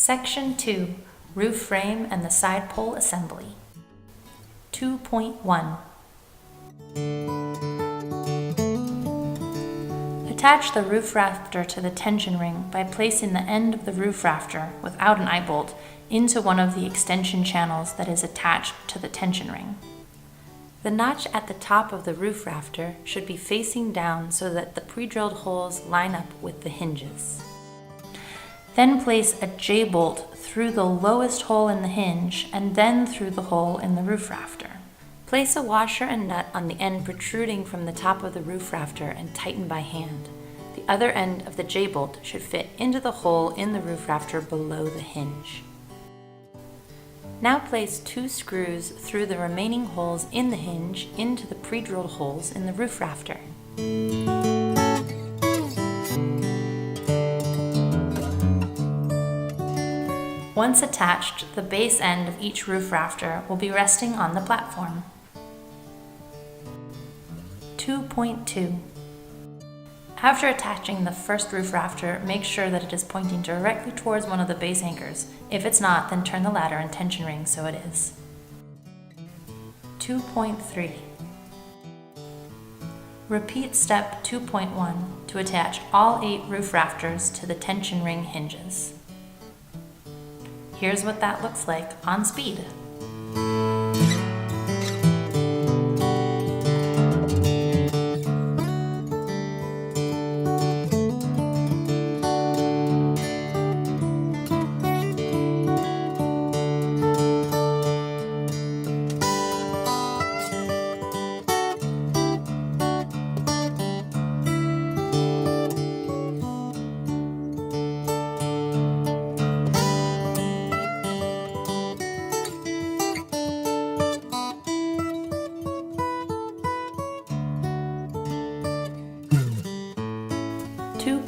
Section 2, Roof Frame and the Side Pole Assembly. 2.1. Attach the roof rafter to the tension ring by placing the end of the roof rafter, without an eye bolt, into one of the extension channels that is attached to the tension ring. The notch at the top of the roof rafter should be facing down so that the pre-drilled holes line up with the hinges. Then place a J-bolt through the lowest hole in the hinge and then through the hole in the roof rafter. Place a washer and nut on the end protruding from the top of the roof rafter and tighten by hand. The other end of the J-bolt should fit into the hole in the roof rafter below the hinge. Now place 2 screws through the remaining holes in the hinge into the pre-drilled holes in the roof rafter. Once attached, the base end of each roof rafter will be resting on the platform. 2.2. After attaching the first roof rafter, make sure that it is pointing directly towards one of the base anchors. If it's not, then turn the ladder and tension ring so it is. 2.3. Repeat step 2.1 to attach all 8 roof rafters to the tension ring hinges. Here's what that looks like on speed.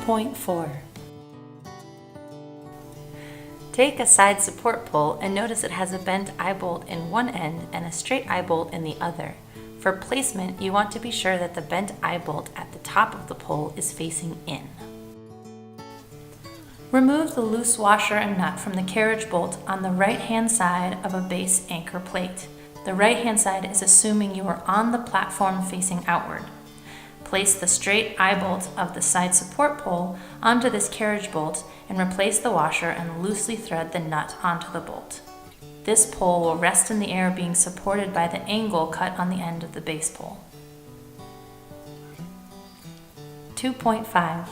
Point 4. Take a side support pole and notice it has a bent eye bolt in one end and a straight eye bolt in the other. For placement, you want to be sure that the bent eye bolt at the top of the pole is facing in. Remove the loose washer and nut from the carriage bolt on the right-hand side of a base anchor plate. The right-hand side is assuming you are on the platform facing outward. Place the straight eye bolt of the side support pole onto this carriage bolt and replace the washer and loosely thread the nut onto the bolt. This pole will rest in the air being supported by the angle cut on the end of the base pole. 2.5.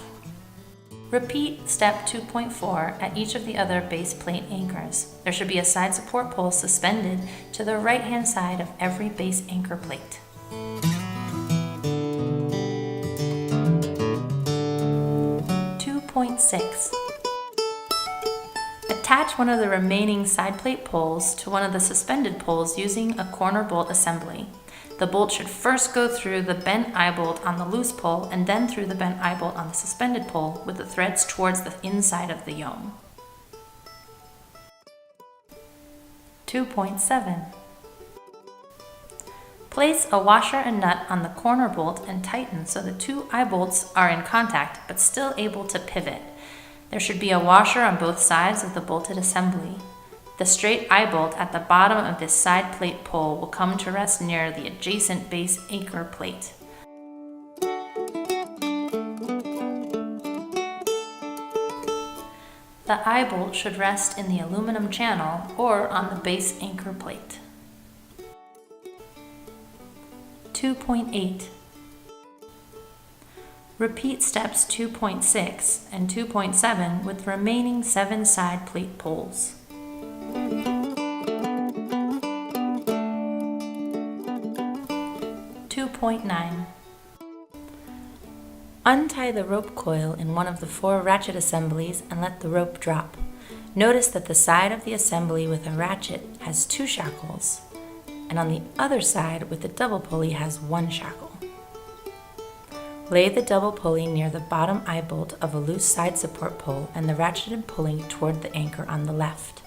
Repeat step 2.4 at each of the other base plate anchors. There should be a side support pole suspended to the right-hand side of every base anchor plate. 2.6. Attach one of the remaining side plate poles to one of the suspended poles using a corner bolt assembly. The bolt should first go through the bent eye bolt on the loose pole and then through the bent eye bolt on the suspended pole with the threads towards the inside of the yome. 2.7. Place a washer and nut on the corner bolt and tighten so the 2 eye bolts are in contact but still able to pivot. There should be a washer on both sides of the bolted assembly. The straight eye bolt at the bottom of this side plate pole will come to rest near the adjacent base anchor plate. The eye bolt should rest in the aluminum channel or on the base anchor plate. 2.8. Repeat steps 2.6 and 2.7 with the remaining 7 side plate poles. 2.9. Untie the rope coil in one of the 4 ratchet assemblies and let the rope drop. Notice that the side of the assembly with a ratchet has 2 shackles, and on the other side with the double pulley has 1 shackle. Lay the double pulley near the bottom eye bolt of a loose side support pole and the ratcheted pulley toward the anchor on the left.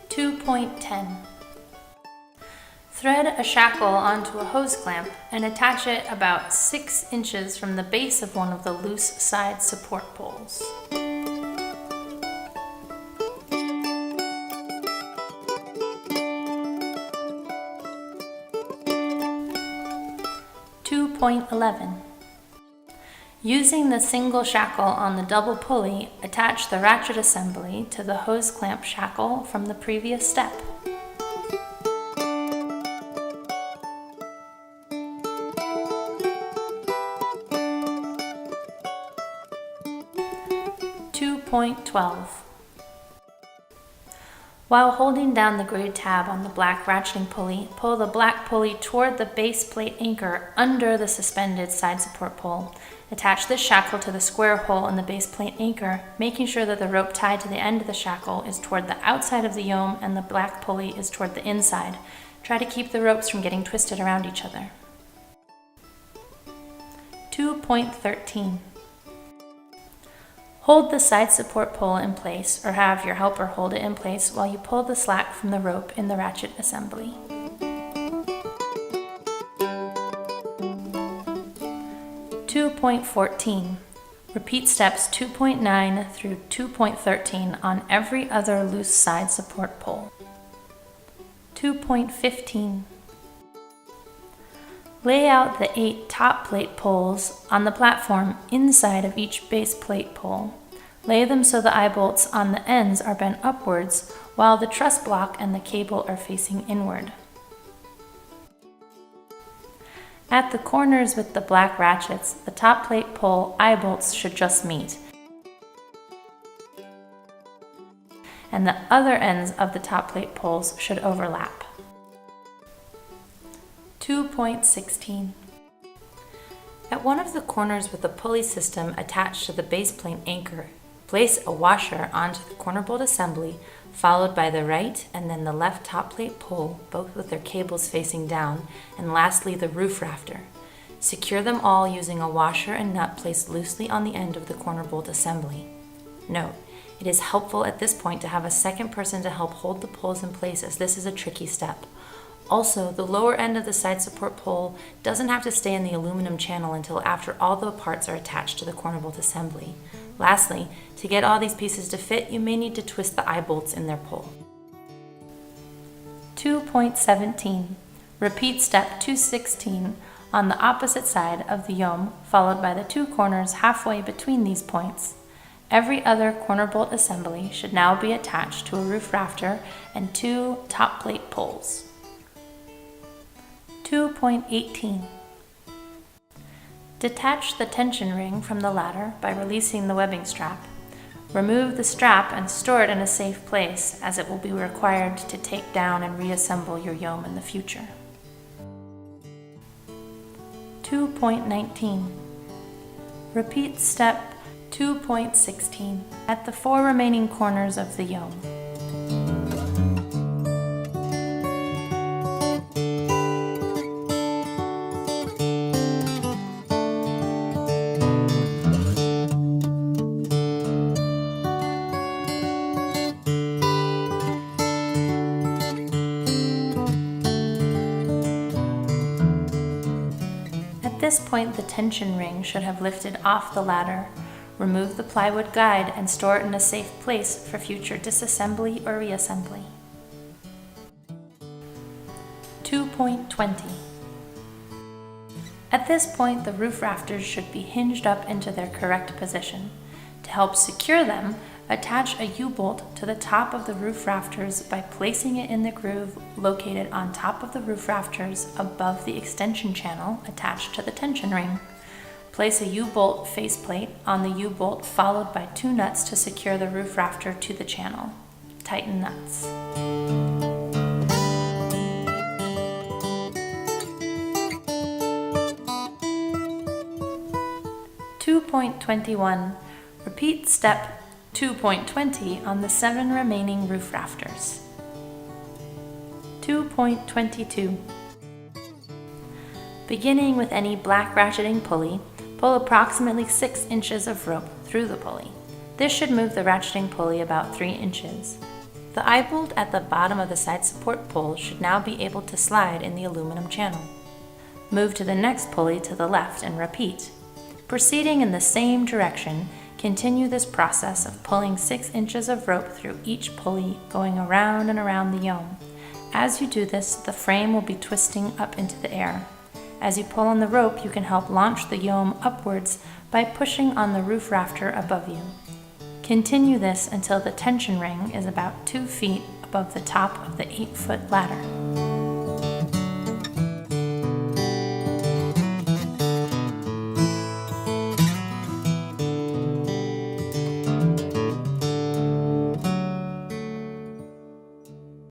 2.10. Thread a shackle onto a hose clamp and attach it about 6 inches from the base of one of the loose side support poles. 2.11. Using the single shackle on the double pulley, attach the ratchet assembly to the hose clamp shackle from the previous step. While holding down the gray tab on the black ratcheting pulley, pull the black pulley toward the base plate anchor under the suspended side support pole. Attach this shackle to the square hole in the base plate anchor, making sure that the rope tied to the end of the shackle is toward the outside of the yome and the black pulley is toward the inside. Try to keep the ropes from getting twisted around each other. 2.13. Hold the side support pole in place, or have your helper hold it in place while you pull the slack from the rope in the ratchet assembly. 2.14. Repeat steps 2.9 through 2.13 on every other loose side support pole. 2.15. Lay out the 8 top plate poles on the platform inside of each base plate pole. Lay them so the eye bolts on the ends are bent upwards, while the truss block and the cable are facing inward. At the corners with the black ratchets, the top plate pole eye bolts should just meet, and the other ends of the top plate poles should overlap. 2.16. At one of the corners with the pulley system attached to the base plate anchor, place a washer onto the corner bolt assembly, followed by the right and then the left top plate pole, both with their cables facing down, and lastly the roof rafter. Secure them all using a washer and nut placed loosely on the end of the corner bolt assembly. Note, it is helpful at this point to have a second person to help hold the poles in place, as this is a tricky step. Also, the lower end of the side support pole doesn't have to stay in the aluminum channel until after all the parts are attached to the corner bolt assembly. Lastly, to get all these pieces to fit, you may need to twist the eye bolts in their pole. 2.17. Repeat step 216 on the opposite side of the yome, followed by the 2 corners halfway between these points. Every other corner bolt assembly should now be attached to a roof rafter and 2 top plate poles. 2.18. Detach the tension ring from the ladder by releasing the webbing strap. Remove the strap and store it in a safe place, as it will be required to take down and reassemble your yome in the future. 2.19. Repeat step 2.16 at the 4 remaining corners of the yome. At this point, the tension ring should have lifted off the ladder. Remove the plywood guide and store it in a safe place for future disassembly or reassembly. 2.20. At this point, the roof rafters should be hinged up into their correct position. To help secure them, attach a U-bolt to the top of the roof rafters by placing it in the groove located on top of the roof rafters above the extension channel attached to the tension ring. Place a U-bolt faceplate on the U-bolt followed by 2 nuts to secure the roof rafter to the channel. Tighten nuts. 2.21. Repeat step 2.20 on the 7 remaining roof rafters. 2.22. Beginning with any black ratcheting pulley, pull approximately 6 inches of rope through the pulley. This should move the ratcheting pulley about 3 inches. The eye bolt at the bottom of the side support pole should now be able to slide in the aluminum channel. Move to the next pulley to the left and repeat. Proceeding in the same direction, continue this process of pulling 6 inches of rope through each pulley, going around and around the yome. As you do this, the frame will be twisting up into the air. As you pull on the rope, you can help launch the yome upwards by pushing on the roof rafter above you. Continue this until the tension ring is about 2 feet above the top of the 8-foot ladder.